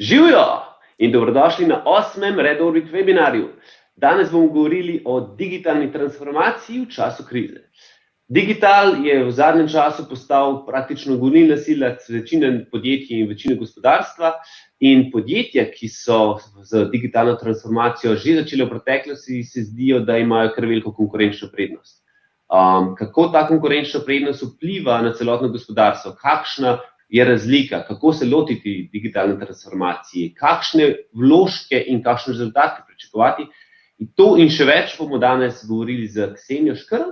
Živijo in dobrodošli na 8. Red Orbit webinarju. Danes bomo govorili o digitalni transformaciji v času krize. Digital je v zadnjem času postal praktično gonilna sila večine podjetij in večine gospodarstva in podjetja, ki so z digitalno transformacijo že začele v preteklosti, se zdijo, da imajo kar veliko konkurenčno prednost. Kako ta konkurenčna prednost vpliva na celotno gospodarstvo, kakšna je razlika, kako se lotiti digitalne transformacije, kakšne vložke in kakšne rezultate pričakovati. In to in še več bomo danes govorili z Ksenijo Škrl.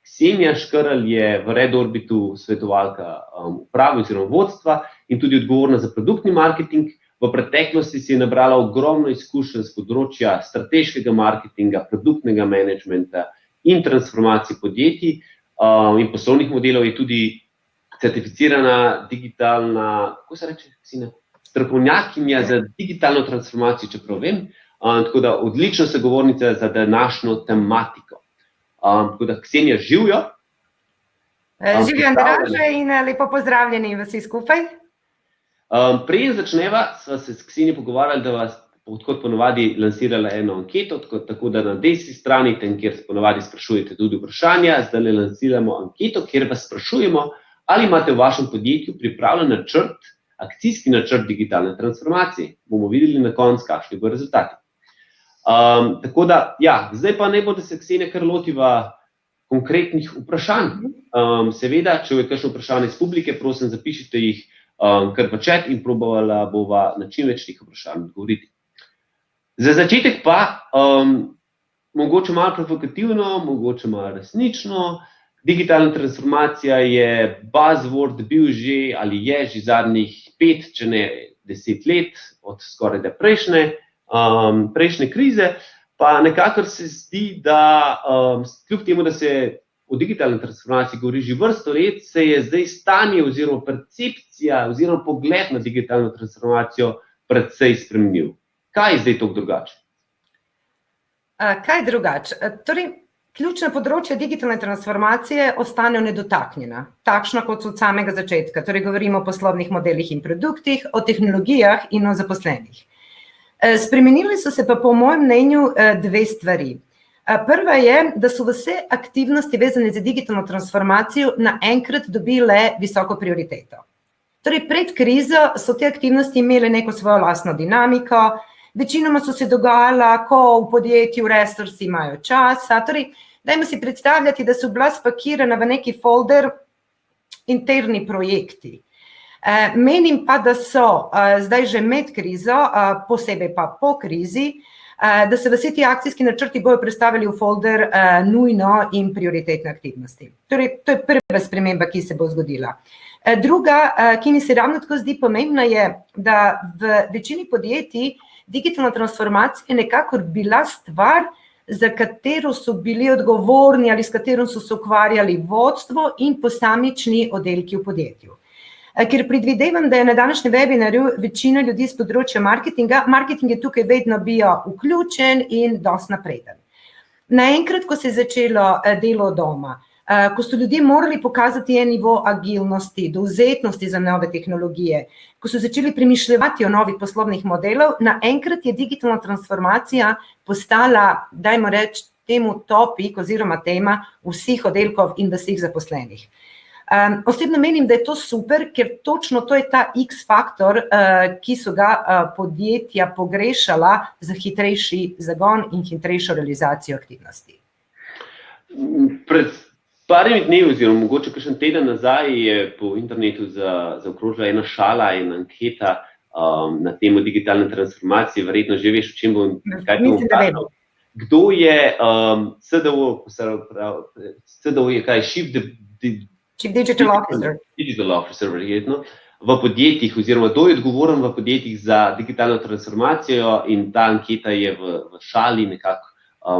Ksenija Škrl je v Red Orbitu svetovalka uprave oziroma vodstva in tudi odgovorna za produktni marketing. V preteklosti si je nabrala ogromno izkušenj z področja strateškega marketinga, produktnega menedžmenta in transformacije podjetij in poslovnih modelov. Je tudi certificirana digitalna, kako se reče, Ksenia, strokovnjakinja za digitalno transformacijo, čeprav vem, tako da odlična sogovornica za današnjo tematiko. Tako da, Ksenija, živijo. Živijo, Andraže, in lepo pozdravljeni vsi skupaj. Preden začneva, sva se s Ksenijo pogovarjali, da vas kot ponovadi lansirala eno anketo, tako da na desni strani, tam, kjer ponovadi sprašujete tudi vprašanja, zdaj lansiramo anketo, kjer vas sprašujemo, ali imate v vašem podjetju pripravljen načrt, akcijski načrt digitalne transformacije. Bomo videli na koncu, kakšni bodo rezultati. Tako da, ja, zdaj pa ne bo, da se Ksenija kar lotiva konkretnih vprašanj. Seveda, če je kakšno vprašanje iz publike, prosim, zapišite jih kar v chat in probovala bova na čim več teh vprašanj odgovoriti. Za začetek pa, mogoče malo provokativno, mogoče malo resnično, digitalna transformacija je buzzword bil že ali je že zadnjih 5, če ne 10 let, od skoraj da prejšnje krize, pa nekako se zdi, da kljub temu, da se o digitalni transformaciji govori že vrsto let, se je zdaj stanje oziroma percepcija oziroma pogled na digitalno transformacijo precej spremenil. Kaj je zdaj toliko drugače? Kaj drugače? Torej, ključna področja digitalne transformacije ostanejo nedotaknjena, takšna kot so od samega začetka. Torej, govorimo o poslovnih modelih in produktih, o tehnologijah in o zaposlenih. Spremenili so se pa po mojem mnenju dve stvari. Prva je, da so vse aktivnosti vezane za digitalno transformacijo naenkrat dobile visoko prioriteto. Torej, pred krizo so te aktivnosti imele neko svojo lastno dinamiko, večinoma so se dogajala, ko v podjetju resursi imajo časa. Torej, dajmo si predstavljati, da so bila spakirana v neki folder interni projekti. Menim pa, da so zdaj že med krizo, posebej pa po krizi, da se vsi ti akcijski načrti bojo predstavili v folder nujno in prioritetne aktivnosti. Torej, to je prva sprememba, ki se bo zgodila. Druga, ki mi se ravno tako zdi pomembna, je, da v večini podjetij digitalna transformacija je nekakor bila stvar, za katero so bili odgovorni ali s katero so se ukvarjali vodstvo in posamični oddelki v podjetju. Ker predvidevam, da je na današnjem webinarju večina ljudi z področja marketinga, marketing je tukaj vedno bil vključen in dosti napreden. Naenkrat, ko se je začelo delo doma, ko so ljudje morali pokazati en nivo agilnosti, dovzetnosti za nove tehnologije, ko so začeli premišljati o novih poslovnih modelov, naenkrat je digitalna transformacija postala, dajmo reči, temu topik oziroma tema vseh oddelkov in vseh zaposlenih. Osebno menim, da je to super, ker točno to je ta X-faktor, ki so ga podjetja pogrešala za hitrejši zagon in hitrejšo realizacijo aktivnosti. Pred parimi dnevi oziroma mogoče kakšen teden nazaj je po internetu zaokrožila ena šala in anketa na temo digitalne transformacije. Verjetno že veš, o čem bom, kaj bom vprašal. Kdo je CDO je kaj? Chief Digital Officer. Digital Officer, verjetno, v podjetjih oziroma kdo je odgovoren v podjetjih za digitalno transformacijo in ta anketa je v šali nekako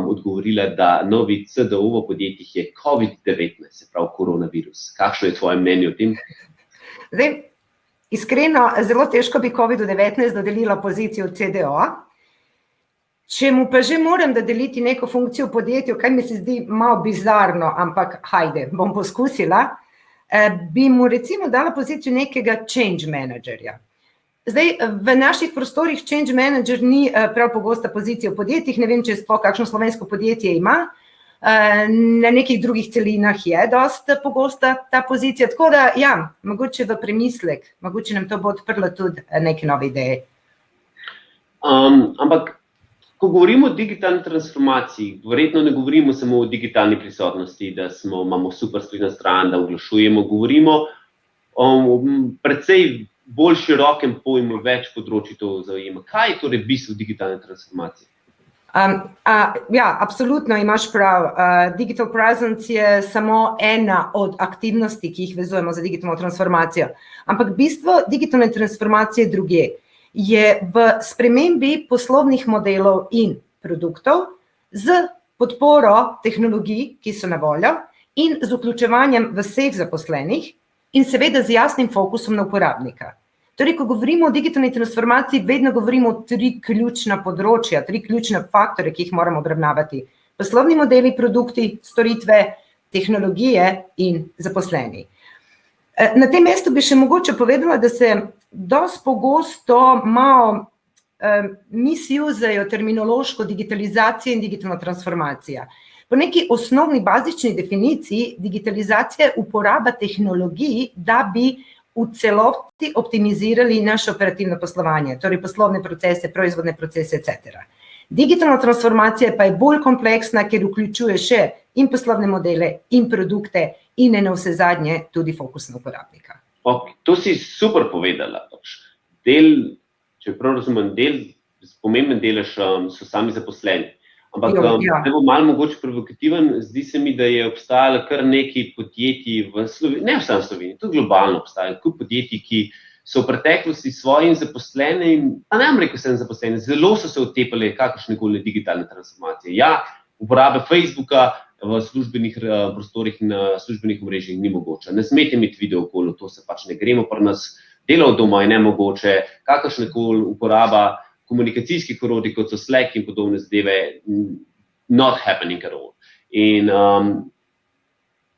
odgovorila, da novi CDO v podjetjih je COVID-19, se pravi koronavirus. Kakšno je tvoje mnenje o tem? Zdaj, iskreno, zelo težko bi COVID-19 dodelila pozicijo CDO-a. Če mu pa že moram dodeliti neko funkcijo v podjetju, kaj mi se zdi malo bizarno, ampak hajde, bom poskusila, bi mu recimo dala pozicijo nekega change managerja. Zdaj, v naših prostorih change manager ni prav pogosta pozicija v podjetjih, ne vem, če sploh kakšno slovensko podjetje ima, na nekih drugih celinah je dosti pogosta ta pozicija, tako da, ja, mogoče v premislek, mogoče nam to bo odprlo tudi neke nove ideje. Ampak, ko govorimo o digitalni transformaciji, verjetno ne govorimo samo o digitalni prisotnosti, da imamo super spletno stran, da oglašujemo, govorimo o precej bolj širokem pojmu, več področij to zajema. Kaj je torej bistvo digitalne transformacije? Ja, absolutno imaš prav. Digital presence je samo ena od aktivnosti, ki jih vezujemo za digitalno transformacijo. Ampak bistvo digitalne transformacije druge je v spremembi poslovnih modelov in produktov z podporo tehnologij, ki so na voljo, in z vključevanjem vseh zaposlenih in seveda z jasnim fokusom na uporabnika. Torej, ko govorimo o digitalni transformaciji, vedno govorimo o 3 ključna področja, 3 ključne faktore, ki jih moramo obravnavati. Poslovni modeli, produkti, storitve, tehnologije in zaposleni. Na tem mestu bi še mogoče povedala, da se dosti pogosto malo misusejo terminološko digitalizacija in digitalna transformacija. Po neki osnovni bazični definiciji digitalizacija je uporaba tehnologij, da bi v celoti optimizirali naše operativno poslovanje, torej poslovne procese, proizvodne procese, etc. Digitalna transformacija pa je bolj kompleksna, ker vključuje še in poslovne modele, in produkte, in navsezadnje tudi fokus na uporabnika. Okay, to si super povedala. Če prav razumem, pomemben delež so sami zaposleni. Ampak da bo malo mogoče provokativen, zdi se mi, da je obstajalo kar nekaj podjetij v Sloveniji, ne samo v Sloveniji, tudi globalno obstajajo kup podjetij, ki so v preteklosti svojim zaposlenim, a ne bom rekel sem zaposleni, zelo so se otepali kakršnekoli digitalne transformacije. Ja, uporabe Facebooka v službenih prostorih in na službenih omrežjih ni mogoče. Ne smete imeti video okolo, to se pač ne gremo pri nas. Delo od doma je nemogoče, kakršnekoli uporaba komunikacijskih orodij, kot so Slack in podobne zadeve, not happening at all. In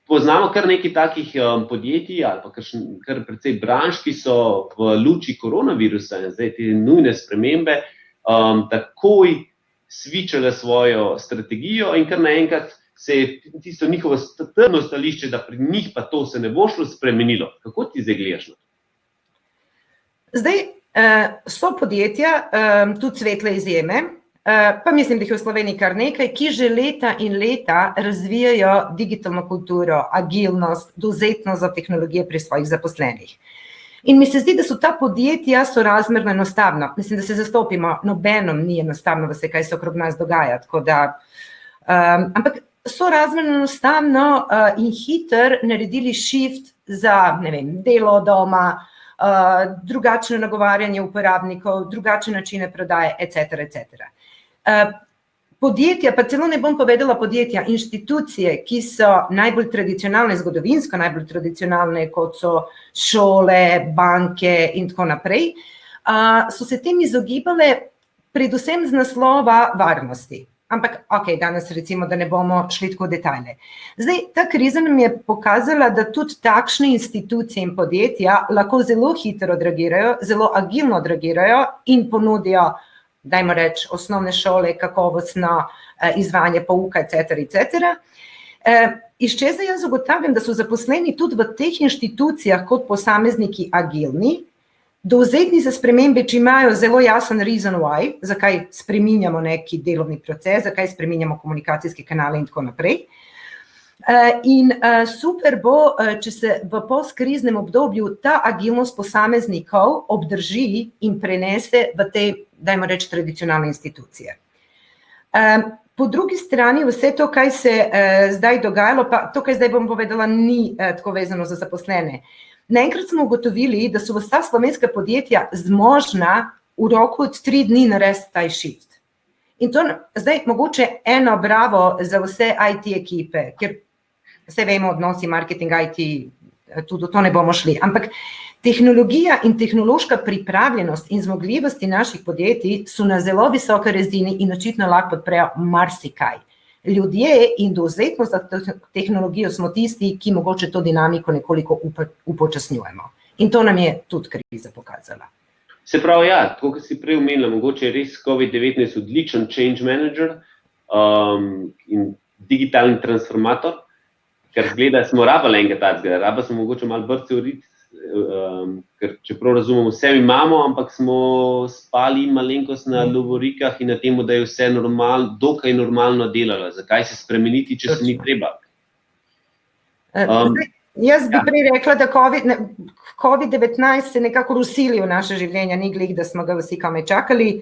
poznamo kar nekaj takih podjetij ali pa kar precej branž, ki so v luči koronavirusa, zdaj te nujne spremembe, takoj switchale svojo strategijo in kar naenkrat se je tisto njihovo trdno stališče, da pri njih pa to se ne bo šlo spremenilo. Kako ti zdaj gledaš na to? Zdaj, so podjetja, tudi svetle izjeme, pa mislim, da jih v Sloveniji kar nekaj, ki že leta in leta razvijajo digitalno kulturo, agilnost, dovzetnost za tehnologije pri svojih zaposlenih. In mi se zdi, da so ta podjetja sorazmerno enostavna. Mislim, da se zastopimo, nobenom ni enostavno, da se kaj se okrog nas dogaja, tako da, ampak sorazmerno enostavno in hiter naredili shift za, ne vem, delo doma, drugačno nagovarjanje uporabnikov, drugačne načine prodaje, etc. Podjetja, pa celo ne bom povedala podjetja, inštitucije, ki so najbolj tradicionalne, zgodovinsko najbolj tradicionalne, kot so šole, banke in tako naprej, so se tem izogibale predvsem z naslova varnosti. Ampak, ok, danes recimo, da ne bomo šli tako v detajle. Zdaj, ta kriza nam je pokazala, da tudi takšne institucije in podjetja lahko zelo hitro odreagirajo, zelo agilno odreagirajo in ponudijo, dajmo reči, osnovne šole, kakovostno izvajanje pouka, etc. Iz česa jaz ugotavljam, da so zaposleni tudi v teh inštitucijah kot posamezniki agilni, dovzetni za spremembe, če imajo zelo jasen reason why, zakaj spreminjamo neki delovni proces, zakaj spreminjamo komunikacijske kanale in tako naprej. In super bo, če se v postkriznem obdobju ta agilnost posameznikov obdrži in prenese v te, dajmo reči, tradicionalne institucije. Po drugi strani vse to, kaj se zdaj dogajalo, pa to, kaj zdaj bom povedala, ni tako vezano za zaposlene. Naenkrat smo ugotovili, da so vsa slovenska podjetja zmožna v roku od 3 dni narediti ta shift. In to zdaj mogoče eno bravo za vse IT ekipe, ker vse vemo odnosi marketing IT, tudi to ne bomo šli, ampak tehnologija in tehnološka pripravljenost in zmogljivosti naših podjetij so na zelo visoki razini in očitno lahko podprejo marsikaj. Ljudje in dovzetnost za tehnologijo smo tisti, ki mogoče to dinamiko nekoliko upočasnjujemo. In to nam je tudi kriza pokazala. Se pravi, ja, tako kot si prej omenila, mogoče je res COVID-19 odličen change manager in digitalni transformator, ker zgleda, smo rabili enega takega, rabili smo mogoče malo brce uriti, ker čeprav razumemo, vse imamo, ampak smo spali malenkost na lovorikah in na temu, da je vse dokaj normalno delalo. Zakaj se spremeniti, če se ni treba? Jaz bi prej rekla, da COVID-19 se nekako usili v naše življenje, ni glih, da smo ga vsi kame čakali.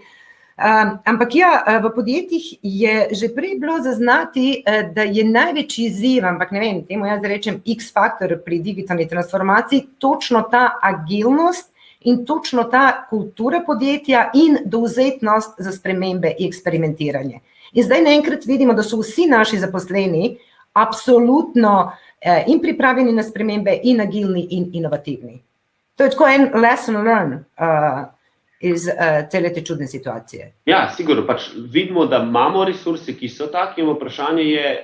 Ampak ja, v podjetjih je že prej bilo zaznati, da je največji izziv, ampak ne vem, temu jaz rečem X-faktor pri digitalni transformaciji, točno ta agilnost in točno ta kultura podjetja in dovzetnost za spremembe in eksperimentiranje. In zdaj naenkrat vidimo, da so vsi naši zaposleni absolutno in pripravljeni na spremembe, in agilni, in inovativni. To je tako en lesson learned iz cele te čudne situacije. Ja, sigurno, pač vidimo, da imamo resurse, ki so taki, in vprašanje je,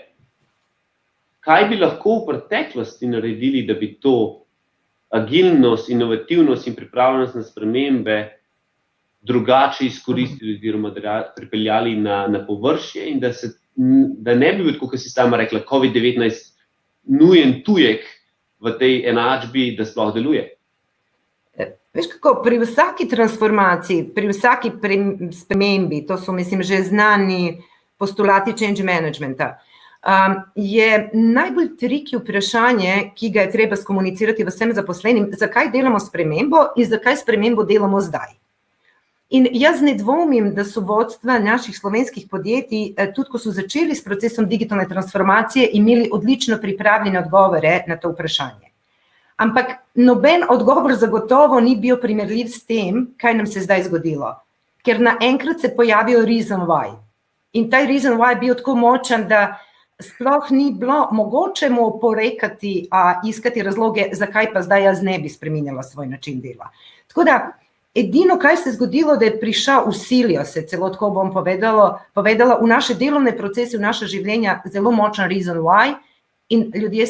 kaj bi lahko v preteklosti naredili, da bi to agilnost, inovativnost in pripravljenost na spremembe drugače izkoristili oziroma pripeljali na površje in da ne bi bil, kot si sama rekla, COVID-19 nujen tujek v tej enačbi, da sploh deluje. Veš kako, pri vsaki transformaciji, pri vsaki spremembi, to so, mislim, že znani postulati change managementa, je najbolj triki vprašanje, ki ga je treba skomunicirati vsem zaposlenim, zakaj delamo spremembo in zakaj spremembo delamo zdaj. In jaz ne dvomim, da so vodstva naših slovenskih podjetij, tudi ko so začeli s procesom digitalne transformacije, imeli odlično pripravljene odgovore na to vprašanje. Ampak noben odgovor zagotovo ni bil primerljiv s tem, kaj nam se zdaj zgodilo. Ker naenkrat se pojavijo reason why. In ta reason why je bil tako močan, da sploh ni bilo mogoče mu oporekati, iskati razloge, zakaj pa zdaj jaz ne bi spreminjala svoj način dela. Tako da, edino, kaj se je zgodilo, da je prišel, usilijo se, celo tako bom povedala, v naše delovne procese, v naše življenja zelo močan reason why, in ljudje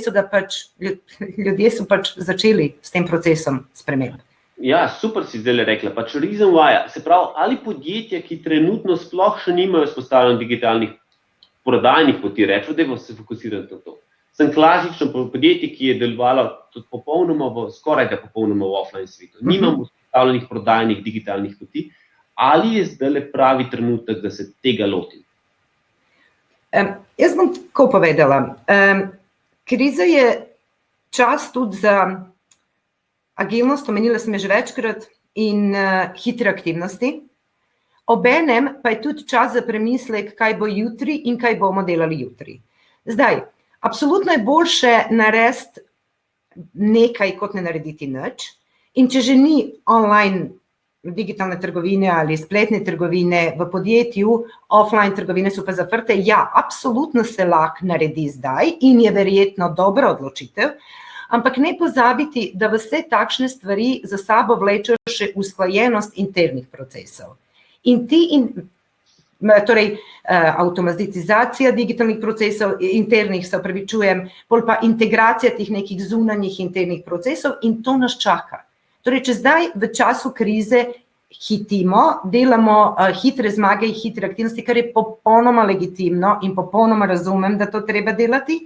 so pač začeli s tem procesom sprememb. Ja, super si zdaj rekla, pač reason why, se pravi, ali podjetja, ki trenutno sploh še nimajo vzpostavljenih digitalnih prodajnih poti, rečo, da se fokusirati na to. Sem klasično podjetje, ki je delovalo tudi skoraj da popolnoma v offline svetu. Nimam vzpostavljenih prodajnih digitalnih poti, ali je zdaj pravi trenutek, da se tega lotim? Jaz bom tako povedala. Kriza je čas tudi za agilnost, omenila sem že večkrat, in hitre aktivnosti. Obenem pa je tudi čas za premislek, kaj bo jutri in kaj bomo delali jutri. Zdaj, absolutno je boljše narediti nekaj, kot ne narediti nič. In če že ni online digitalne trgovine ali spletne trgovine v podjetju, offline trgovine so pa zaprte, ja, absolutno se lahko naredi zdaj in je verjetno dobra odločitev, ampak ne pozabiti, da vse takšne stvari za sabo vlečejo še usklajenost internih procesov. In torej avtomatizacija digitalnih procesov, internih, se opravičujem, bolj pa integracija teh nekih zunanjih internih procesov, in to nas čaka. Torej, če zdaj v času krize hitimo, delamo hitre zmage in hitre aktivnosti, kar je popolnoma legitimno in popolnoma razumem, da to treba delati,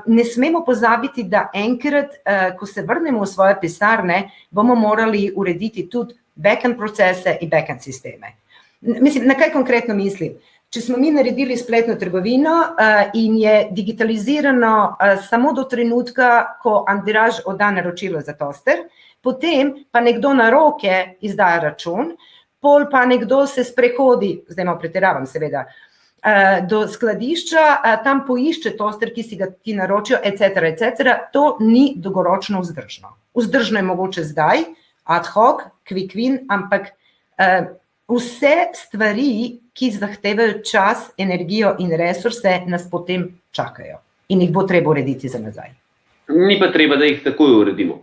ne smemo pozabiti, da enkrat, ko se vrnemo v svoje pisarne, bomo morali urediti tudi back-end procese in back-end sisteme. Mislim, na kaj konkretno mislim? Če smo mi naredili spletno trgovino in je digitalizirano samo do trenutka, ko Andraž odda naročilo za toster, potem pa nekdo na roke izdaja račun, pol pa nekdo se sprehodi, zdaj malo pretiravam seveda, do skladišča, tam poišče toster, ki si ga ti naročijo, etc. To ni dolgoročno vzdržno. Vzdržno je mogoče zdaj, ad hoc, quick win, ampak vse stvari, ki zahtevajo čas, energijo in resurse, nas potem čakajo in jih bo treba urediti za nazaj. Ni pa treba, da jih takoj uredimo.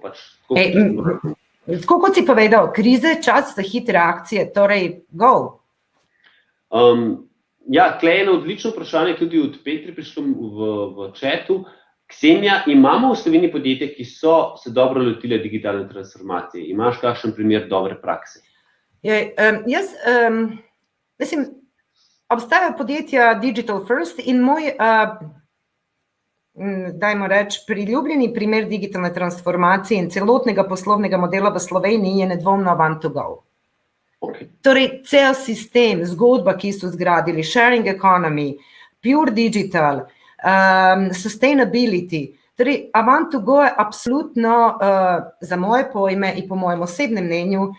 Tako kot si povedal, krize, čas za hitre akcije, torej go. Ja, tle je eno odlično vprašanje, tudi od Petri prišlo v chatu. Ksenija, imamo v Sloveniji podjetja, ki so se dobro lotile digitalne transformacije? Imaš kakšen primer dobre prakse? Mislim, obstajajo podjetja Digital First in moj, dajmo reči, priljubljeni primer digitalne transformacije in celotnega poslovnega modela v Sloveniji je nedvomno Avant2Go. Okay. Torej, cel sistem, zgodba, ki so zgradili, sharing economy, pure digital, sustainability. Torej, Avant2Go je absolutno za moje pojme in po mojem osebnem mnenju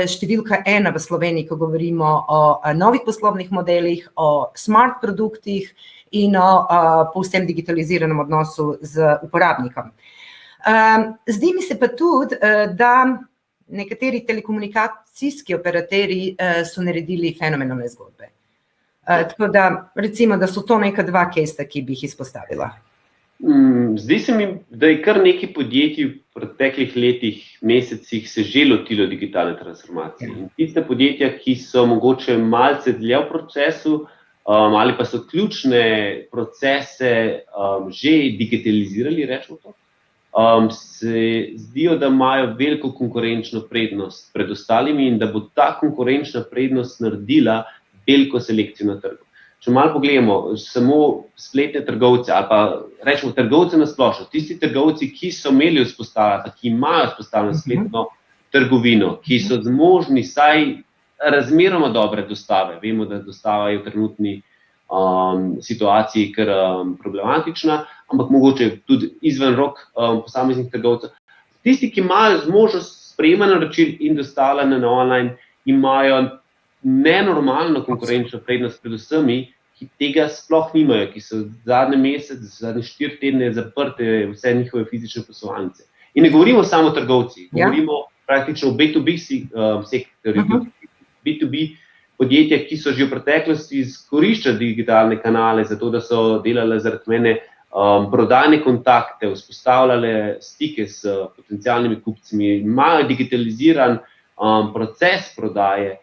številka 1 v Sloveniji, ko govorimo o novih poslovnih modelih, o smart produktih in o povsem digitaliziranem odnosu z uporabnikom. Zdi mi se pa tudi, da nekateri telekomunikacijski operaterji so naredili fenomenalne zgodbe. Tako da, recimo, da so to neka 2 case, ki bi jih izpostavila. Zdi se mi, da je kar nekaj podjetij v preteklih letih, mesecih se že lotilo digitalne transformacije. In tiste podjetja, ki so mogoče malce dlje v procesu ali pa so ključne procese že digitalizirali, rečemo to, se zdijo, da imajo veliko konkurenčno prednost pred ostalimi in da bo ta konkurenčna prednost naredila veliko selekcijo na trgu. Če malo pogledamo, samo spletne trgovce ali pa rečemo trgovce na splošno, tisti trgovci, ki so imeli vzpostavljati, ki imajo vzpostavljeno spletno trgovino, ki so zmožni saj razmeroma dobre dostave, vemo, da dostava je v trenutni situaciji kar problematična, ampak mogoče tudi izven rok posameznih trgovcev. Tisti, ki imajo zmožnost sprejemanja naročil in dostavljanja na online, imajo nenormalno konkurenčno prednost pred vsemi, ki tega sploh nimajo, ki so zadnji mesec, zadnji 4 tedne zaprte vse njihove fizične poslovalnice. In ne govorimo samo o trgovcih, govorimo praktično o B2B sektorju, B2B podjetja, ki so že v preteklosti izkoriščali digitalne kanale, zato da so delale zaradi mene prodajne kontakte, vzpostavljale stike s potencialnimi kupcimi, imajo digitaliziran proces prodaje,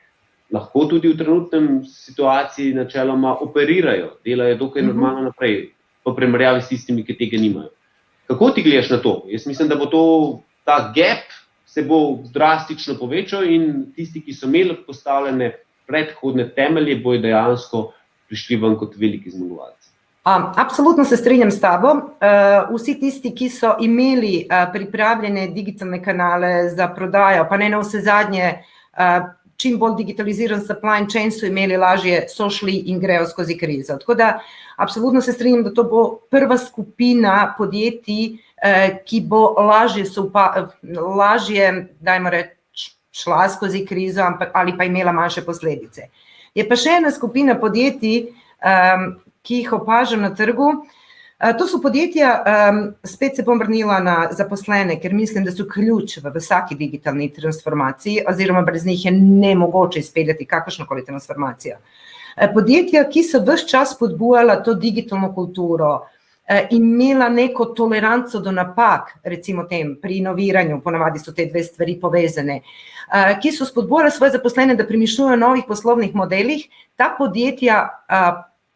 lahko tudi v trenutnem situaciji načeloma operirajo, delajo dokaj normalno naprej, v primerjavi s tistimi, ki tega nimajo. Kako ti gledaš na to? Jaz mislim, da bo ta gap se bo drastično povečal in tisti, ki so imeli postavljene predhodne temelje, bojo dejansko prišli ven kot veliki zmagovalci. Absolutno se strinjam s tabo. Vsi tisti, ki so imeli pripravljene digitalne kanale za prodajo, pa ne na vse zadnje, čim bolj digitaliziran supply chain so imeli lažje, so šli in grejo skozi krizo. Tako da, absolutno se strinjam, da to bo prva skupina podjetij, ki bo lažje, dajmo reči, šla skozi krizo ali pa imela manjše posledice. Je pa še ena skupina podjetij, ki jih opažam na trgu. To so podjetja, spet se bom vrnila na zaposlene, ker mislim, da so ključ v vsaki digitalni transformaciji, oziroma brez njih je nemogoče izpeljati kakršnokoli transformacijo. Podjetja, ki so ves čas spodbujala to digitalno kulturo, imela neko toleranco do napak, recimo pri inoviranju, ponavadi so te 2 stvari povezane, ki so spodbujala svoje zaposlene, da premišljujejo o novih poslovnih modelih, ta podjetja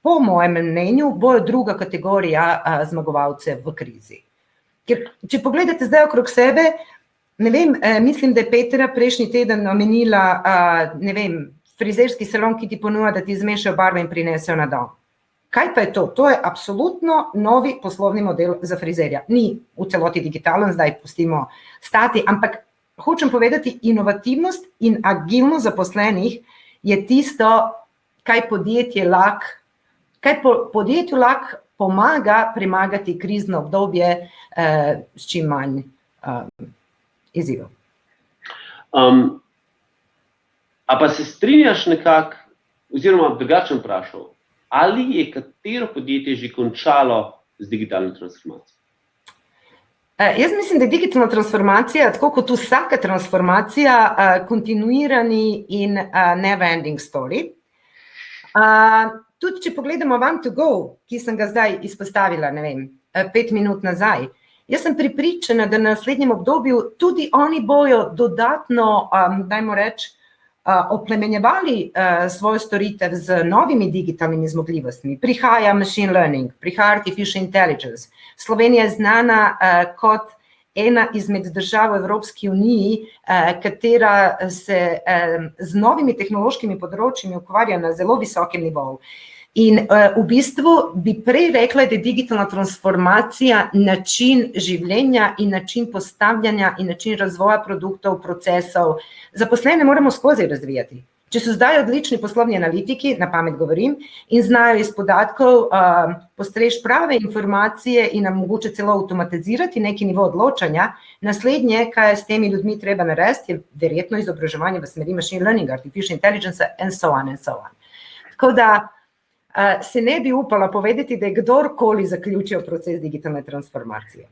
po mojem mnenju bojo druga kategorija zmagovalcev v krizi. Ker, če pogledate zdaj okrog sebe, ne vem, mislim, da je Petra prejšnji teden omenila, ne vem, frizerski salon, ki ti ponuja, da ti zmešajo barve in prinesejo na dom. Kaj pa je to? To je absolutno novi poslovni model za frizerja. Ni v celoti digitalen, zdaj pustimo stati, ampak hočem povedati, inovativnost in agilnost zaposlenih je tisto, kaj podjetju lahko pomaga premagati krizno obdobje s čim manj izzivov. A pa se strinjaš nekako, oziroma drugače vprašal, ali je katero podjetje že končalo z digitalno transformacijo? Jaz mislim, da je digitalna transformacija, tako kot vsaka transformacija, kontinuirani in never-ending story. Tudi, če pogledamo Avant2Go, ki sem ga zdaj izpostavila, ne vem, 5 minut nazaj, jaz sem prepričana, da na naslednjem obdobju tudi oni bojo dodatno, dajmo reči, oplemenjevali svojo storitev z novimi digitalnimi zmogljivostmi. Prihaja machine learning, prihaja artificial intelligence. Slovenija je znana kot ena izmed držav v Evropski uniji, katera se z novimi tehnološkimi področji ukvarja na zelo visokem nivoju. In v bistvu bi prej rekla, da je digitalna transformacija način življenja in način postavljanja in način razvoja produktov, procesov. Zaposlene moramo skozi razvijati. Če so zdaj odlični poslovni analitiki, na pamet govorim, in znajo iz podatkov postreči prave informacije in nam mogoče celo avtomatizirati neki nivo odločanja, naslednje, kaj je s temi ljudmi treba narediti, je verjetno izobraževanje v smeri machine learning, artificial intelligence and so on. Tako da se ne bi upala povedati, da je kdorkoli zaključil proces digitalne transformacije.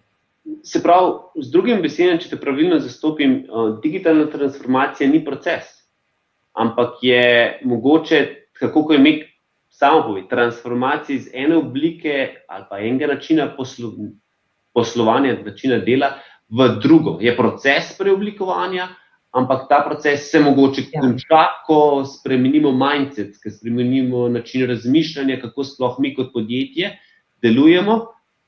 Se pravi, z drugim besedami, če te pravilno zastopim, digitalna transformacija ni proces, ampak je mogoče, kako ko je Mek samo pove, transformacija iz ene oblike ali pa enega načina poslovanja, načina dela v drugo. Je proces preoblikovanja, ampak ta proces se mogoče konča, ko spremenimo mindset, ko spremenimo način razmišljanja, kako sploh mi kot podjetje delujemo,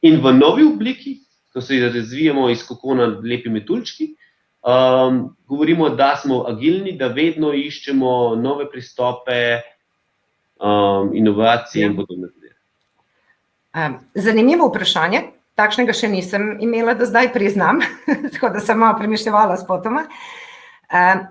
in v novi obliki, ko se razvijamo iz kokona lepi metuljčki, govorimo, da smo agilni, da vedno iščemo nove pristope, inovacije in podobne. Zanimivo vprašanje, takšnega še nisem imela do zdaj, priznam, tako da sem malo premišljevala spotoma.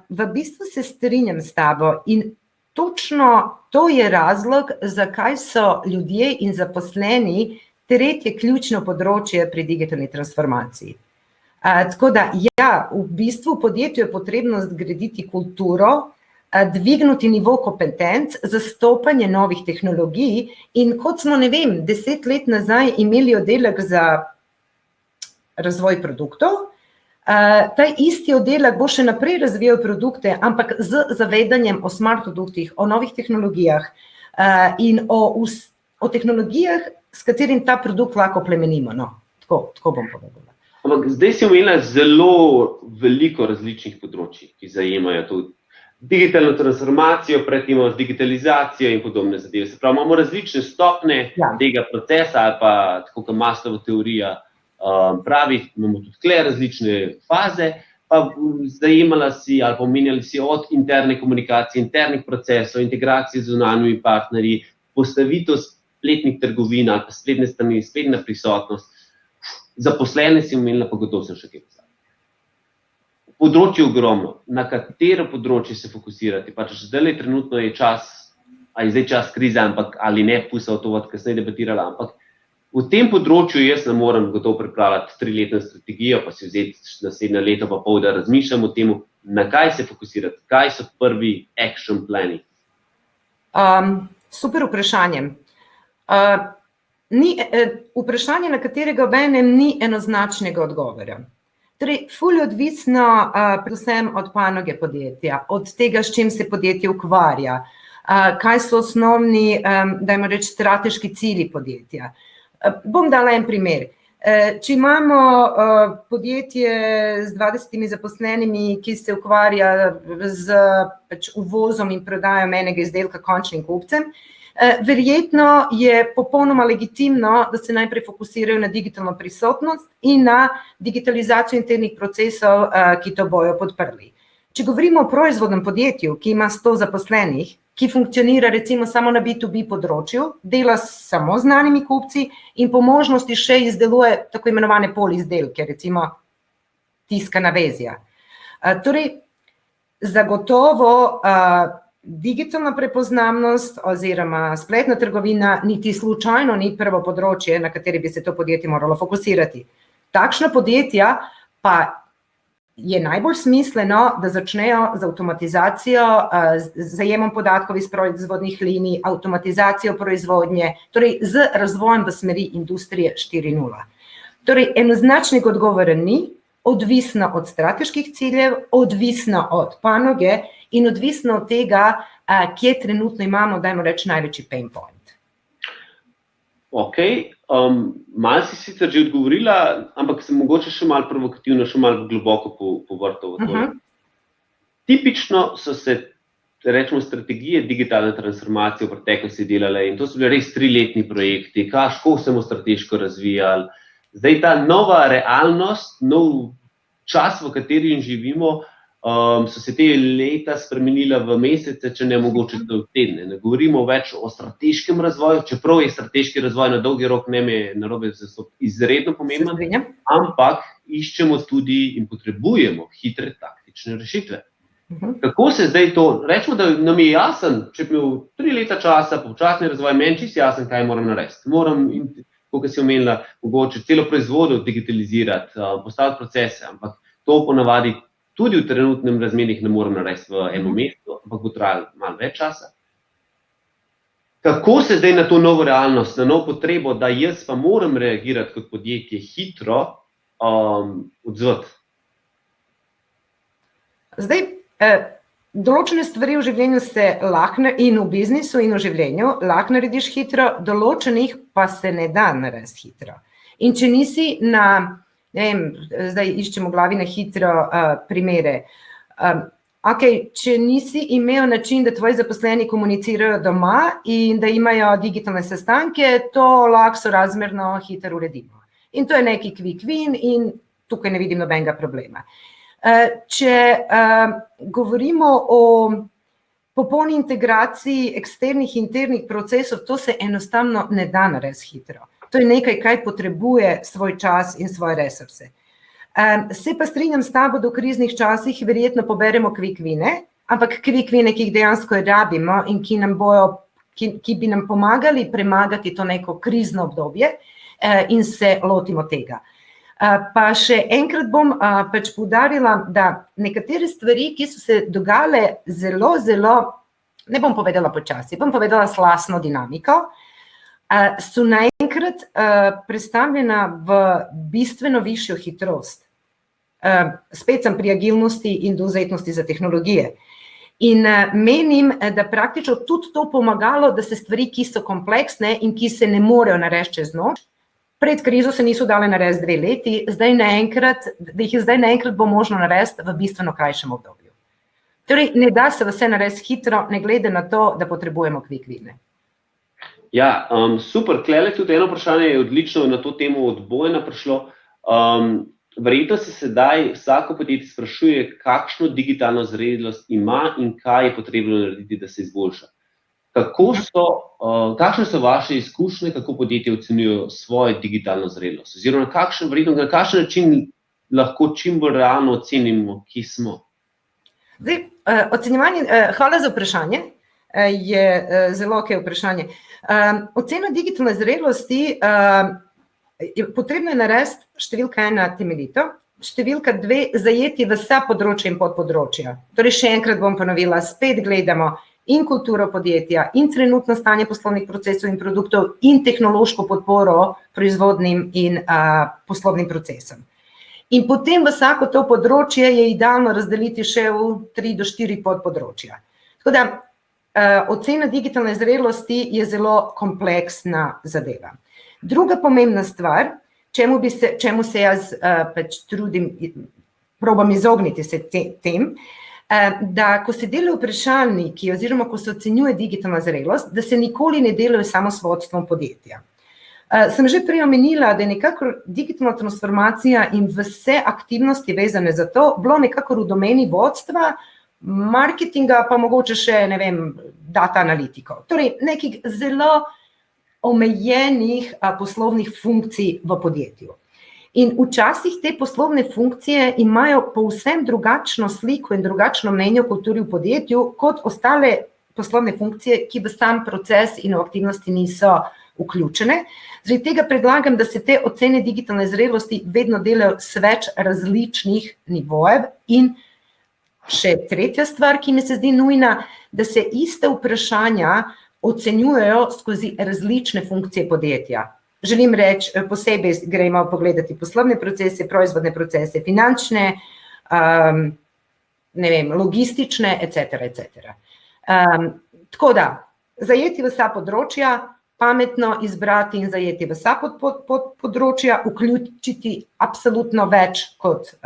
V bistvu se strinjam s tabo in točno to je razlog, zakaj so ljudje in zaposleni tretje ključno področje pri digitalni transformaciji. Tako da, ja, v bistvu v podjetju je potrebno zgraditi kulturo, dvigniti nivo kompetenc, zastopanje novih tehnologij in kot smo, 10 let nazaj imeli oddelek za razvoj produktov, ta isti oddelek bo še naprej razvijal produkte, ampak z zavedanjem o smart produktih, o novih tehnologijah in o tehnologijah, s katerim ta produkt lahko plemenimo. No, tako bom povedala. Ampak zdaj si omenila zelo veliko različnih področij, ki zajemajo to digitalno transformacijo, predtem z digitalizacijo in podobne zadeve. Se pravi, imamo različne stopnje tega procesa, ali pa tako kot Maslowova teorija pravi, imamo tudi tukaj različne faze, pa zajemala si ali pa omenjali si od interne komunikacije, internih procesov, integracije z zunanjimi partnerji, postavitev spletnih trgovin ali pa spletne strani, spletna prisotnost. Zaposlene si omenila, pa gotovo sem še kaj pisala. Področje ogromno, na katero področje se fokusirati, pač zdaj trenutno je čas, ali zdaj čas krize, ampak ali ne, pustil to, kasneje debatirala, ampak v tem področju jaz ne morem gotovo pripravljati 3-letno strategijo, pa si vzeti naslednje leto pa pol, da razmišljam o tem, na kaj se fokusirati, kaj so prvi action plani. Super vprašanje. Vprašanje, na katerega obenem ni enoznačnega odgovora. Torej, ful je odvisno predvsem od panoge podjetja, od tega, s čim se podjetje ukvarja, kaj so osnovni, dajmo reči, strateški cilji podjetja. Bom dala en primer. Če imamo podjetje z 20 zaposlenimi, ki se ukvarja z uvozom in prodajom enega izdelka končnim kupcem, verjetno je popolnoma legitimno, da se najprej fokusirajo na digitalno prisotnost in na digitalizacijo internih procesov, ki to bojo podprli. Če govorimo o proizvodnem podjetju, ki ima 100 zaposlenih, ki funkcionira recimo samo na B2B področju, dela samo z znanimi kupci in po možnosti še izdeluje tako imenovane polizdelke, recimo tiskana vezja. Torej, zagotovo digitalna prepoznavnost oziroma spletna trgovina niti slučajno ni prvo področje, na kateri bi se to podjetje moralo fokusirati. Takšna podjetja pa je najbolj smisleno, da začnejo z avtomatizacijo, z zajemom podatkov iz proizvodnih linij, avtomatizacijo proizvodnje, torej z razvojem v smeri industrije 4.0. Torej, enoznačnega odgovora ni, odvisno od strateških ciljev, odvisno od panoge in odvisno od tega, kje trenutno imamo, dajmo reči, največji pain point. Ok, malo si sicer že odgovorila, ampak sem mogoče še malo provokativno, še malo globoko povrtala v to. Tipično so se rečemo, strategije digitalne transformacije v preteklosti delale in to so bili res 3-letni projekti, kako se bomo strateško razvijali. Zdaj ta nova realnost, nov čas, v katerem živimo, so se te leta spremenila v mesece, če ne mogoče v tedne. Ne govorimo več o strateškem razvoju, čeprav je strateški razvoj na dolgi rok narobe izredno pomemben, ampak iščemo tudi in potrebujemo hitre taktične rešitve. Kako se zdaj to, rečemo, da nam je jasen, če bi imel 3 leta časa, počasni razvoj, meni čisto jasen, kaj moram narediti. Moram, kot si omenila, mogoče celo proizvodov digitalizirati, postaviti procese, ampak to ponavadi tudi v trenutnem razmerih ne morem narediti v enem mesecu, ampak bo trajalo malo več časa. Kako se zdaj na to novo realnost, na novo potrebo, da jaz pa moram reagirati kot podjetje hitro, odzvati? Zdaj, določene stvari v življenju se lahko in v biznisu in v življenju lahko narediš hitro, določenih pa se ne da narediti hitro. In če nisi na ne vem, zdaj iščemo v glavi na hitro primere. Če nisi imel način, da tvoji zaposleni komunicirajo doma in da imajo digitalne sestanke, to lahko sorazmerno hitro uredimo. In to je neki quick win in tukaj ne vidim nobenega problema. Če govorimo o popolni integraciji eksternih in internih procesov, to se enostavno ne da narediti hitro. To je nekaj, kaj potrebuje svoj čas in svoje resurse. Se pa strinjam s tabo, da v kriznih časih verjetno poberemo quick wine, ampak quick wine, ki jih dejansko rabimo in ki bi nam pomagali premagati to neko krizno obdobje in se lotimo tega. Pa še enkrat bom pač poudarila, da nekatere stvari, ki so se dogajale zelo, ne bom povedala počasi, bom povedala s lastno dinamiko, so naenkrat predstavljena v bistveno višjo hitrost. Spet sem pri agilnosti in dovzetnosti za tehnologije. In menim, da praktično tudi to pomagalo, da se stvari, ki so kompleksne in ki se ne morejo narediti čez noč, pred krizo se niso dale narediti 2 leti, da jih je zdaj naenkrat bo možno narediti v bistveno krajšem obdobju. Torej, ne da se vse narediti hitro, ne glede na to, da potrebujemo quick wine. Ja, super, klele tudi eno vprašanje je odlično na to temo od Bojana prišlo. Verjetno se sedaj vsako podjetje sprašuje, kakšno digitalno zrelost ima in kaj je potrebno narediti, da se izboljša. Kakšne so vaše izkušnje, kako podjetje ocenjujejo svojo digitalno zrelost? Oziroma, na kakšen način lahko čim bolj realno ocenimo, kje smo? Zdaj, ocenjevanje, hvala za vprašanje. Je zelo okej vprašanje. Ocena digitalne zrelosti potrebno je narediti številka 1 temeljito, številka 2 zajeti vsa področja in podpodročja. Torej, še enkrat bom ponovila, spet gledamo in kulturo podjetja, in trenutno stanje poslovnih procesov in produktov, in tehnološko podporo proizvodnim in poslovnim procesom. In potem vsako to področje je idealno razdeliti še v 3 do 4 podpodročja. Tako da, ocena digitalne zrelosti je zelo kompleksna zadeva. Druga pomembna stvar, čemu se jaz pač trudim, probam izogniti se tem, da ko se delajo vprašalniki oziroma ko se ocenjuje digitalna zrelost, da se nikoli ne delajo samo s vodstvom podjetja. Sem že prej omenila, da je nekako digitalna transformacija in vse aktivnosti vezane za to bilo nekako v domeni vodstva, marketinga pa mogoče še, ne vem, data analitikov. Torej, nekih zelo omejenih poslovnih funkcij v podjetju. In včasih te poslovne funkcije imajo povsem drugačno sliko in drugačno mnenje o kulturi v podjetju, kot ostale poslovne funkcije, ki v sam proces in v aktivnosti niso vključene. Zaradi tega predlagam, da se te ocene digitalne zrelosti vedno delajo s več različnih nivojev in še tretja stvar, ki mi se zdi nujna, da se iste vprašanja ocenjujejo skozi različne funkcije podjetja. Želim reči, posebej gremo pogledati poslovne procese, proizvodne procese, finančne, ne vem, logistične, etc. Tako da, zajeti vsa področja, pametno izbrati in zajeti vsa področja, vključiti absolutno več kot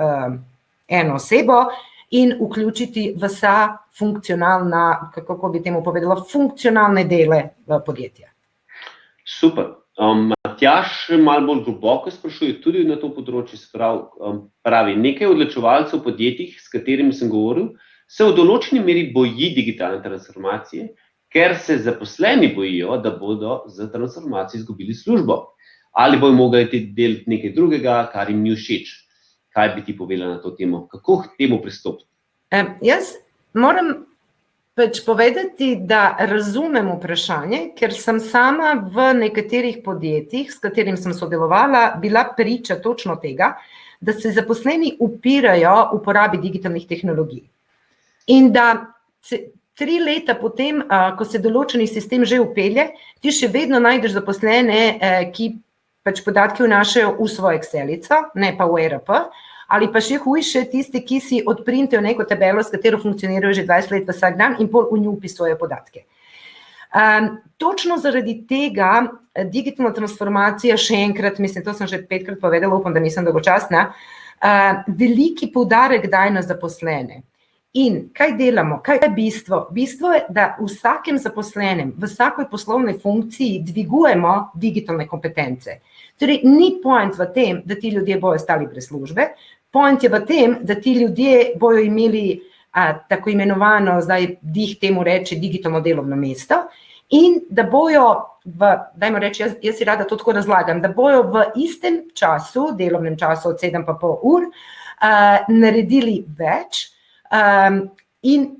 eno osebo in vključiti vsa funkcionalna, kako bi temu povedala, funkcionalne dele podjetja. Super. Matjaž malo bolj globoko sprašuje tudi na to področje, pravi, nekaj odločevalcev v podjetjih, s katerimi sem govoril, se v določeni meri boji digitalne transformacije, ker se zaposleni bojijo, da bodo za transformacijo izgubili službo. Ali bojo mogli delati nekaj drugega, kar jim ni všeč. Kaj bi ti povedala na to temo? Kako k temu pristopiti? Jaz moram povedati, da razumem vprašanje, ker sem sama v nekaterih podjetjih, s katerim sem sodelovala, bila priča točno tega, da se zaposleni upirajo uporabi digitalnih tehnologij. In da 3 leta potem, ko se določeni sistem že vpelje, ti še vedno najdeš zaposlene, ki podatke vnašajo v svojo Excelico, ne pa v ERP, ali pa še hujše tisti, ki si odprintajo neko tabelo, s katero funkcionirajo že 20 let vsak dan in pol v njo vpisujejo podatke. Točno zaradi tega digitalna transformacija, še enkrat, mislim, to sem že 5-krat povedala, upam, da nisem dolgočasna, veliki poudarek daje na zaposlene. In kaj delamo? Kaj je bistvo? Bistvo je, da vsakem zaposlenem, v vsakoj poslovnej funkciji dvigujemo digitalne kompetence. Torej, ni point v tem, da ti ljudje bojo stali brez službe, point je v tem, da ti ljudje bojo imeli tako imenovano, zdaj dih temu reče, digitalno delovno mesto in da bojo, dajmo reči, jaz si rada to tako razlagam, da bojo v istem času, delovnem času od 7,5 ur, naredili več in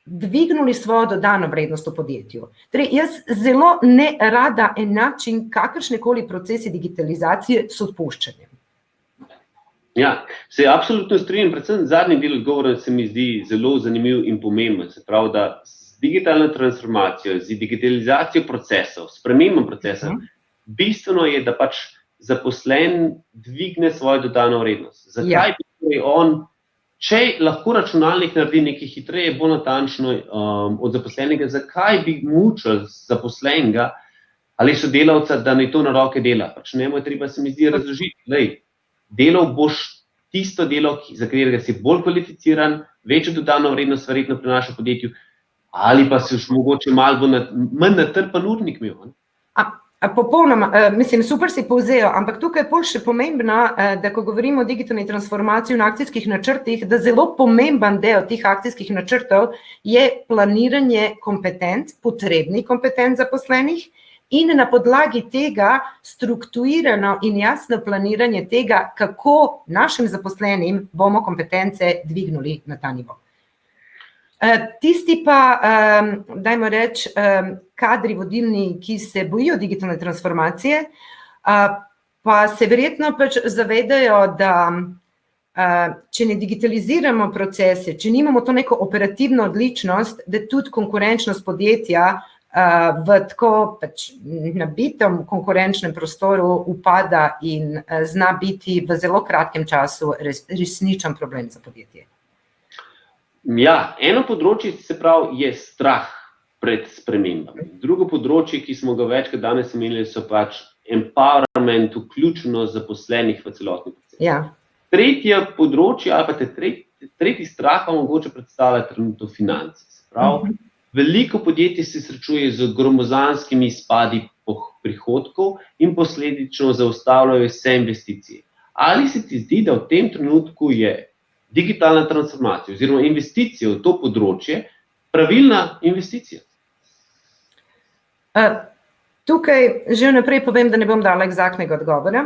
dvignuli svojo dodano vrednost v podjetju. Torej, jaz zelo ne rada enačim kakršnekoli procesi digitalizacije s odpuščanjem. Ja, se absolutno strinjam, predvsem zadnji del odgovora se mi zdi zelo zanimiv in pomemben. Se pravi, da z digitalno transformacijo, z digitalizacijo procesov, spremembo procesov, bistveno je, da zaposlen dvigne svojo dodano vrednost. Zakaj bi on, če lahko računalnik naredi nekaj hitreje, bolj natančno od zaposlenega, zakaj bi mučil zaposlenega ali sodelavca, da naj to na roke dela? Njemu je treba, se mi zdi, razložiti, delal boš tisto delo, za katerega si bolj kvalificiran, večjo dodano vrednost verjetno prinaša v podjetju, ali pa si mogoče malo manj natrpan urnik imel. Popolnoma, mislim, super si povzel, ampak tukaj je bolj še pomembno, da ko govorimo o digitalni transformaciji in akcijskih načrtih, da zelo pomemben del teh akcijskih načrtov je planiranje kompetenc, potrebnih kompetenc zaposlenih in na podlagi tega strukturirano in jasno planiranje tega, kako našim zaposlenim bomo kompetence dvignuli na ta nivo. Tisti pa, dajmo reči, kadri vodilni, ki se bojijo digitalne transformacije, pa se verjetno zavedajo, da če ne digitaliziramo procese, če nimamo to neko operativno odličnost, da tudi konkurenčnost podjetja v tako nabitem konkurenčnem prostoru upada in zna biti v zelo kratkem času resničen problem za podjetje. Ja, eno področje, se pravi, je strah pred spremembami. Drugo področje, ki smo ga večkrat danes imeli, so empowerment, vključenost zaposlenih v celotni proces. Ja. Tretje področje, ali pa tretji strah pa mogoče predstavlja trenutno finance. Se pravi, veliko podjetij se srečuje z gromozanskimi izpadi prihodkov in posledično zaustavljajo vse investicije. Ali se ti zdi, da v tem trenutku je digitalna transformacija oziroma investicija v to področje pravilna investicija? Tukaj že vnaprej povem, da ne bom dala eksaktnega odgovora.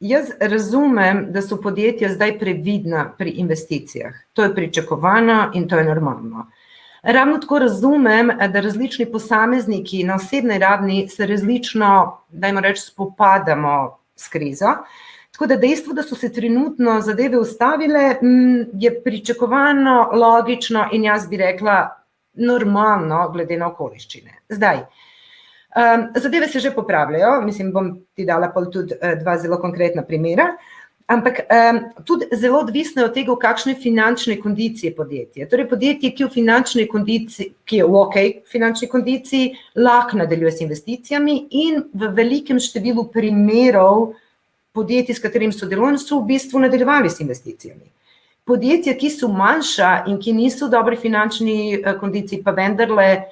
Jaz razumem, da so podjetja zdaj previdna pri investicijah. To je pričakovano in to je normalno. Ravno tako razumem, da različni posamezniki na osebni ravni se različno, dajmo reči, spopadamo s krizo. Tako da dejstvo, da so se trenutno zadeve ustavile, je pričakovano, logično in jaz bi rekla normalno glede na okoliščine. Zdaj, zadeve se že popravljajo, mislim, bom ti dala tudi 2 zelo konkretna primera, ampak tudi zelo odvisno od tega, v kakšne finančne kondicije podjetje. Torej podjetje, ki je v finančni kondiciji, ki je v finančni kondiciji, lahko nadaljuje s investicijami in v velikem številu primerov podjetij, s katerim sodelujem, so v bistvu nadaljevali s investicijami. podjetja, ki so manjša in ki niso v dobri finančni kondiciji, pa vendarle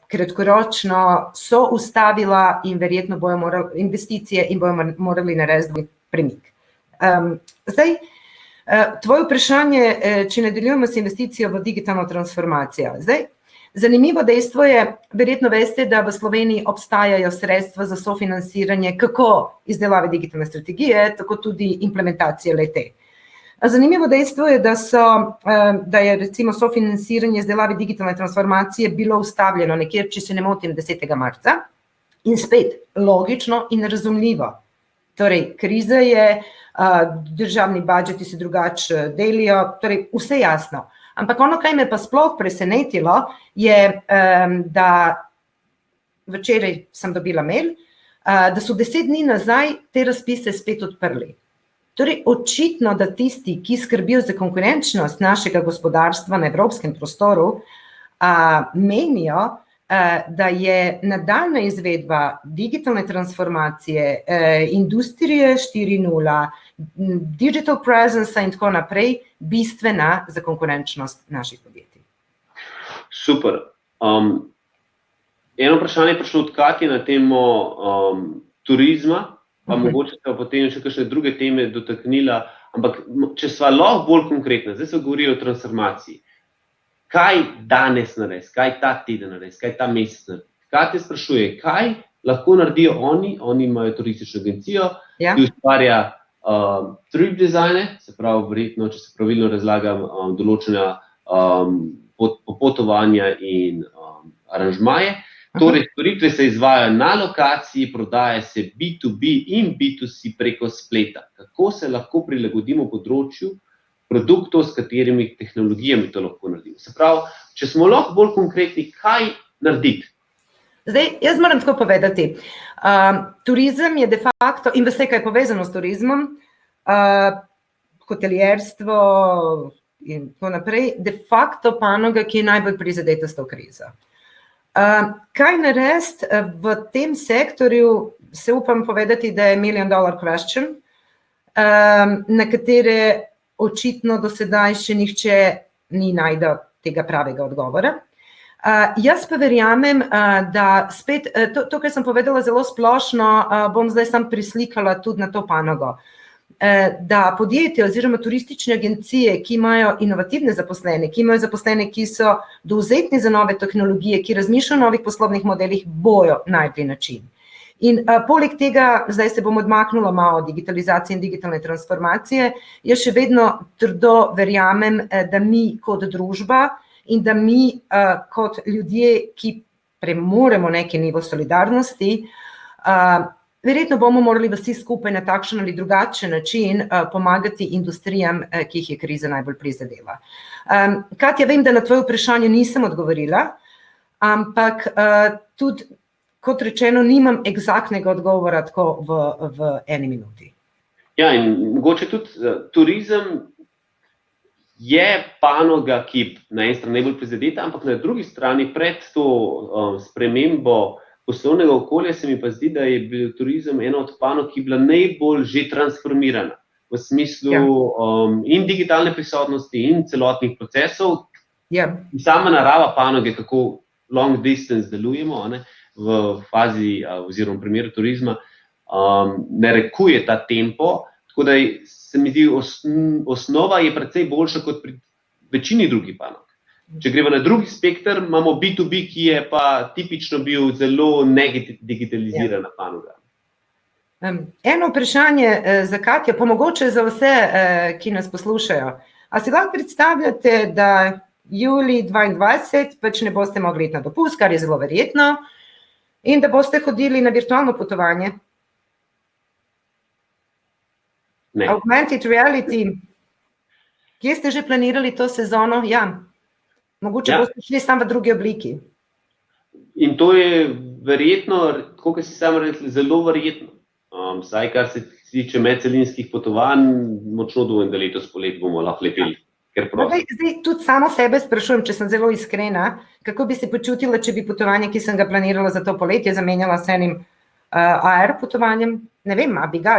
kratkoročno so ustavila in verjetno bojo morali investicije in bojo morali narediti premik. Zdaj, tvoje vprašanje, če nadaljujemo s investicijo v digitalno transformacijo. Zdaj, zanimivo dejstvo je, verjetno veste, da v Sloveniji obstajajo sredstva za sofinanciranje kako izdelave digitalne strategije, tako tudi implementacije le-te. Zanimivo dejstvo je, da je recimo sofinanciranje izdelave digitalne transformacije bilo ustavljeno nekje, če se ne motim, 10. marca. In spet, logično in razumljivo. Torej, kriza je, državni budžeti se drugače delijo, torej vse jasno. Ampak ono, kaj me pa sploh presenetilo, je, da včeraj sem dobila mail, da so 10 dni nazaj te razpise spet odprli. Torej, očitno, da tisti, ki skrbijo za konkurenčnost našega gospodarstva na evropskem prostoru, menijo, da je nadaljna izvedba digitalne transformacije, industrije 4.0, digital presence in tako naprej bistvena za konkurenčnost naših podjetij. Super. Eno vprašanje je prišlo od Katje na temo turizma, pa mogoče se potem še kakšne druge teme dotaknila, ampak če sva lahko bolj konkretna, zdaj se govori o transformaciji. Kaj danes narediti, kaj ta teden narediti, kaj ta mesec narediti? Katja sprašuje, kaj lahko naredijo oni imajo turistično agencijo, ki ustvarja trip dizajne, se pravi, verjetno, če se pravilno razlagam, določena popotovanja in aranžmaje. Torej, storitve se izvajajo na lokaciji, prodaja se B2B in B2C preko spleta. Kako se lahko prilagodimo področju produktov, s katerimi tehnologijami to lahko naredimo? Se pravi, če smo lahko bolj konkretni, kaj narediti? Zdaj, jaz moram tako povedati. Turizem je de facto, in vse, kaj je povezano s turizmom, hoteljerstvo in tako naprej, de facto panoga, ki je najbolj prizadeta s to krizo. Kaj narediti v tem sektorju, se upam povedati, da je $1 million question, na katere očitno do sedaj še nihče ni najdel tega pravega odgovora. Jaz pa verjamem, da spet, to, kar sem povedala zelo splošno, bom zdaj sam prislikala tudi na to panogo. Da podjetja oziroma turistične agencije, ki imajo inovativne zaposlene, ki imajo zaposlene, ki so dovzetni za nove tehnologije, ki razmišljajo o novih poslovnih modelih, bojo najti način. In poleg tega, zdaj se bom odmaknila malo digitalizacije in digitalne transformacije, jaz še vedno trdo verjamem, da mi kot družba in da mi kot ljudje, ki premoremo neki nivo solidarnosti, verjetno bomo morali vsi skupaj na takšen ali drugačen način pomagati industrijam, ki jih je kriza najbolj prizadela. Katja, vem, da na tvoje vprašanje nisem odgovorila, ampak tudi, kot rečeno, nimam eksaktnega odgovora tako v 1 minuti. Ja, in mogoče tudi turizem je panoga, ki na eni strani najbolj prizadeta, ampak na drugi strani pred to spremembo poslovnega okolja se mi pa zdi, da je bil turizem ena od panog, ki je bila najbolj že transformirana v smislu in digitalne prisotnosti in celotnih procesov. Sama narava panoge, kako long distance delujemo, v fazi oziroma v primeru turizma, narekuje ta tempo, tako da se mi zdi, osnova je precej boljša kot pri večini drugih panog. Če gremo na drugi spekter, imamo B2B, ki je pa tipično bil zelo nedigitalizirana panoga. Eno vprašanje za Katjo, pa mogoče za vse, ki nas poslušajo. A si lahko predstavljate, da julij 2022 pač ne boste mogli iti na dopust, kar je zelo verjetno, in da boste hodili na virtualno potovanje? Ne. Augmented reality. Kje ste že planirali to sezono? Ja. Mogoče boste šli samo v drugi obliki. In to je verjetno, tako kot si sam rekel, zelo verjetno. Vsaj kar se tiče medcelinskih potovanj, močno dvomim, da letos poleti bomo lahko leteli. Zdaj tudi samo sebe sprašujem, če sem zelo iskrena, kako bi se počutila, če bi potovanje, ki sem ga planirala za to poletje, zamenjala s enim AR potovanjem. Ne vem,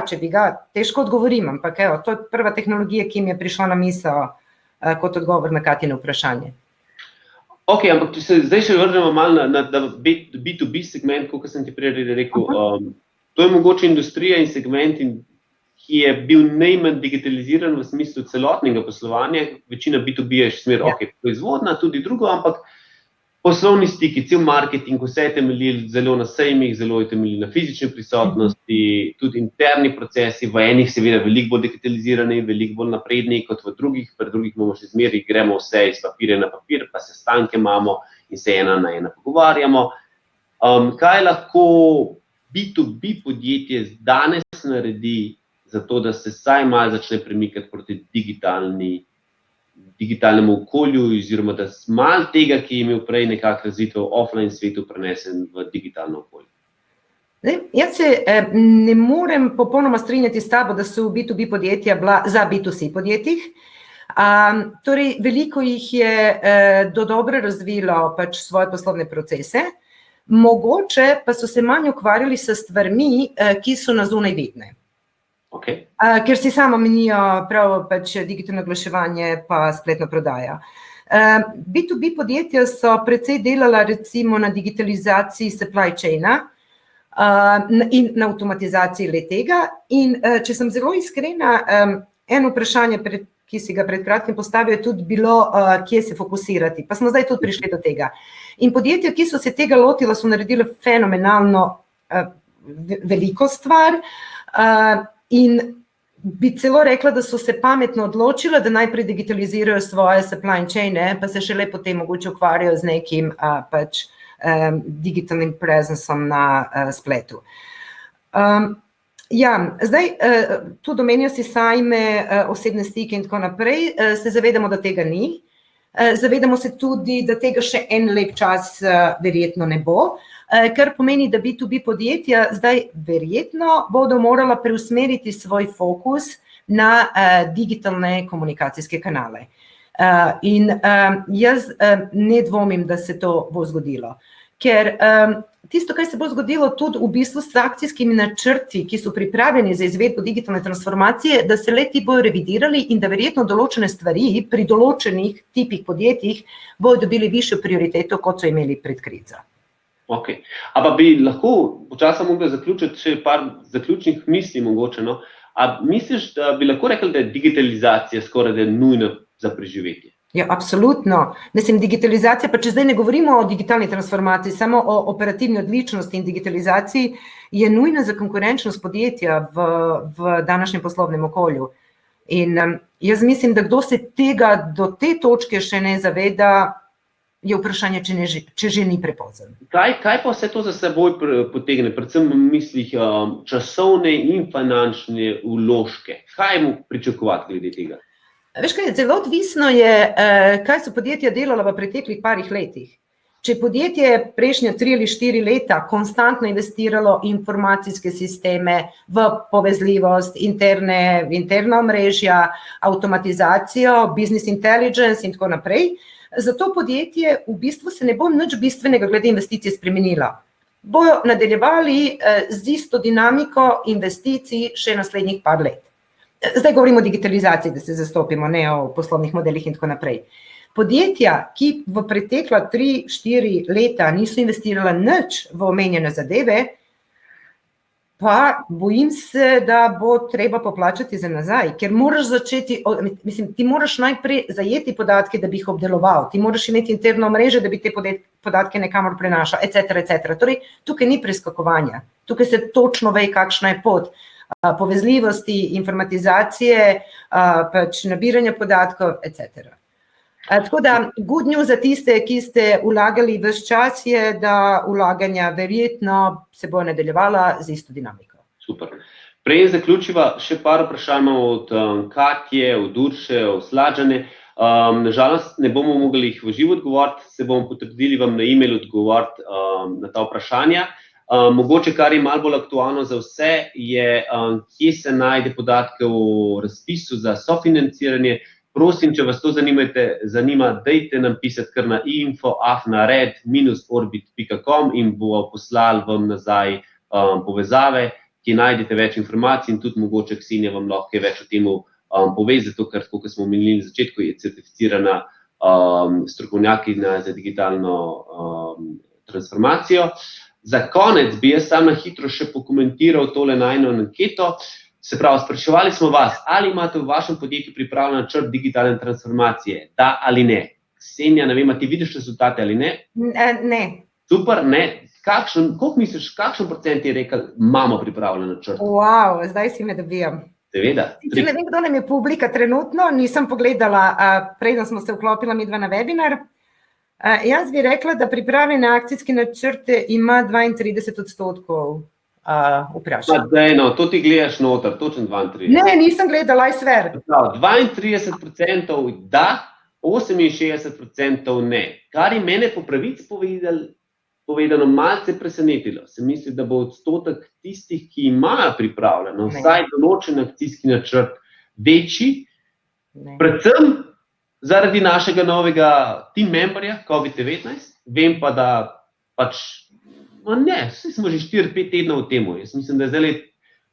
če bi ga, težko odgovorim, ampak evo, to je prva tehnologija, ki mi je prišla na misel kot odgovor na Katino vprašanje. Ok, ampak če se zdaj še vrnemo malo na B2B segment, kot sem ti prej rekel, to je mogoče industrija in segment, ki je bil najmanj digitaliziran v smislu celotnega poslovanja. Večina B2B je še smer, proizvodna, tudi drugo, ampak poslovni stiki, cel marketing, vse je temeljil zelo na sejmih, zelo je temeljil na fizični prisotnosti, tudi interni procesi, v enih seveda veliko bolj digitalizirani, veliko bolj napredni kot v drugih, pri drugih imamo še zmeri, gremo vse iz papirja na papir, pa sestanke imamo in se ena na ena pogovarjamo. Kaj lahko B2B podjetje danes naredi za to, da se vsaj malo začne premikati proti digitalnemu okolju, oziroma da malo tega, ki je imel prej nekako razvito v offline svetu, prenesen v digitalno okolje? Jaz se ne morem popolnoma strinjati s tabo, da so B2B podjetja bila za B2C podjetjih. Torej, veliko jih je dobro razvilo pač svoje poslovne procese, mogoče pa so se manj ukvarjali s stvarmi, ki so na zunaj vidne. Okay. Ker si sama menijo prav pač digitalno oglaševanje pa spletna prodaja. B2B podjetja so precej delala recimo na digitalizaciji supply chaina in na avtomatizaciji le-tega. In če sem zelo iskrena, eno vprašanje, ki si ga pred kratkim postavil, je tudi bilo, kje se fokusirati. Pa smo zdaj tudi prišli do tega. In podjetja, ki so se tega lotila, so naredili fenomenalno veliko stvar. In bi celo rekla, da so se pametno odločila, da najprej digitalizirajo svoje supply chaine, pa se šele potem mogoče ukvarjajo z nekim pač digitalnim prezensom na spletu. Zdaj, tudi omenijo si sajme, osebne stike in tako naprej, se zavedamo, da tega ni. Zavedamo se tudi, da tega še en lep čas verjetno ne bo. Kar pomeni, da B2B podjetja zdaj verjetno bodo morala preusmeriti svoj fokus na digitalne komunikacijske kanale. In jaz ne dvomim, da se to bo zgodilo. Ker tisto, kar se bo zgodilo tudi v bistvu s akcijskimi načrti, ki so pripravljeni za izvedbo digitalne transformacije, da se le-ti bojo revidirali in da verjetno določene stvari pri določenih tipih podjetjih bojo dobili višjo prioriteto, kot so imeli pred krizo. Ok. A pa bi lahko počasno mogla zaključiti še par zaključnih misli mogoče, no? A misliš, da bi lahko rekli, da je digitalizacija skoraj da nujna za preživetje? Ja, absolutno. Mislim, digitalizacija, pa če zdaj ne govorimo o digitalni transformaciji, samo o operativni odličnosti in digitalizaciji, je nujna za konkurenčnost podjetja v današnjem poslovnem okolju. In jaz mislim, da kdo se tega do te točke še ne zaveda, je vprašanje, če že ni prepozno. Kaj pa vse to za seboj potegne, predvsem v mislih časovne in finančne vložke? Kaj mu pričakovati glede tega? Veš kaj, zelo odvisno je, kaj so podjetja delala v preteklih parih letih. Če podjetje prejšnja 3 ali 4 leta konstantno investiralo informacijske sisteme v povezljivost, interna omrežja, avtomatizacijo, business intelligence in tako naprej, zato podjetje v bistvu se ne bo nič bistvenega glede investicij spremenilo. Bojo nadaljevali z isto dinamiko investicij še naslednjih par let. Zdaj govorimo o digitalizaciji, da se zastopimo, ne o poslovnih modelih in tako naprej. Podjetja, ki v pretekla 3-4 leta niso investirala nič v omenjene zadeve, pa bojim se, da bo treba poplačati za nazaj, ker moraš začeti, ti moraš najprej zajeti podatke, da bi jih obdeloval, ti moraš imeti interno mreže, da bi te podatke nekamor prenašal, etc. Torej, tukaj ni preskakovanja, tukaj se točno ve, kakšna je pot povezljivosti, informatizacije, pač nabiranja podatkov, etc. Tako da, good news za tiste, ki ste vlagali ves čas, je, da vlaganja verjetno se bo nadaljevala z isto dinamiko. Super. Prej zaključiva, še par vprašanj imamo od Katje, od Urše, od Slađane. Nažalost, ne bomo mogli jih v živo odgovoriti, se bomo potrudili vam na e-mail odgovoriti na ta vprašanja. Mogoče, kar je malo bolj aktualno za vse, je, kje se najde podatke o razpisu za sofinanciranje. Prosim, če vas to zanima, dajte nam pisati kar na info@red-orbit.com in bo poslali vam nazaj povezave, ki najdete več informacij in tudi mogoče Ksenija vam lahko kaj več o tem pove, zato ker, kot smo omenili na začetku, je certificirana strokovnjakinja za digitalno transformacijo. Za konec bi jaz sam na hitro še pokomentiral tole najino anketo. Se pravi, spraševali smo vas, ali imate v vašem podjetju pripravljen načrt digitalne transformacije, da ali ne. Ksenija, ne vem, a ti vidiš rezultate ali ne? Ne. Super, ne. Koliko misliš, kakšen procent je rekel, imamo pripravljen načrt? Wow, zdaj si me dobijam. Seveda. Ne vem, kdo nam je publika trenutno, nisem pogledala, preden smo se vklopila midva na webinar. Jaz bi rekla, da pripravljene akcijske načrte ima 32% vprašanj. To ti gledaš noter, točno 32%. Ne, nisem gledala, sver. 32% da, 68% ne. Kar je mene po pravici povedano malce presenetilo. Se misli, da bo odstotek tistih, ki imajo pripravljeno vsaj določen akcijski načrt večji, predvsem zaradi našega novega team memberja COVID-19. Vem pa, da pač, vsi smo že 4-5 tednov v temu. Jaz mislim, da je zdaj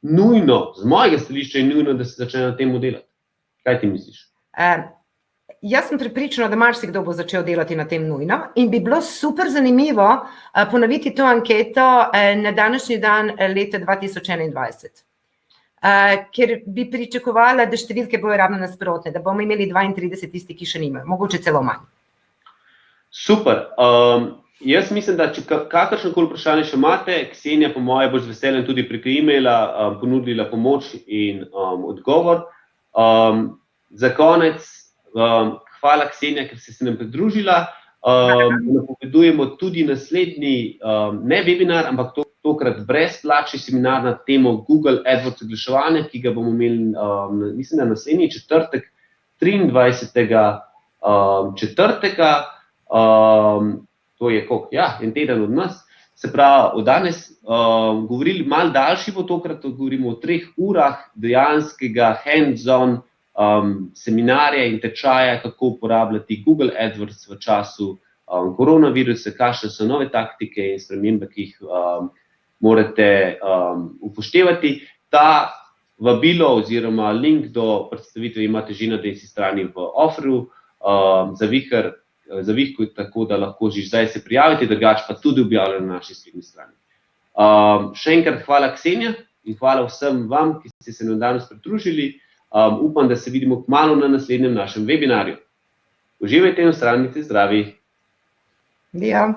nujno, z mojega stališča je nujno, da se začne na temu delati. Kaj ti misliš? Jaz sem prepričana, da marsikdo bo začel delati na tem nujno in bi bilo super zanimivo ponoviti to anketo na današnji dan leta 2021. Ker bi pričakovala, da številke bojo ravno nasprotne, da bomo imeli 32 tisti, ki še nimajo, mogoče celo manj. Super. Jaz mislim, da če kakršnokoli vprašanje še imate, Ksenija po moje boš z veseljem tudi preko e-maila ponudila pomoč in odgovor. Za konec, hvala Ksenija, ker si se nam pridružila. Napovedujemo tudi naslednji, ne webinar, ampak tokrat brezplačni seminar na temo Google AdWords oglaševanja, ki ga bomo imeli, mislim, na naslednji četrtek, 23. četrtega, to je koliko? Ja, en teden od nas. Se pravi, od danes govorili malo daljši bo tokrat, govorimo o 3 urah dejanskega hands-on seminarja in tečaja, kako uporabljati Google AdWords v času koronavirusa, kakšne so nove taktike in spremembe, ki jih morate upoštevati. Ta vabilo oziroma link do predstavitve imate že na desni strani v offeru, zavihku, tako da lahko že zdaj se prijavite, drugače pa tudi objavljeno na naši spletni strani. Še enkrat hvala Ksenija in hvala vsem vam, ki ste se nam danes pridružili. Upam, da se vidimo kmalu na naslednjem našem webinarju. Uživajte in ohranite zdravi. Ja.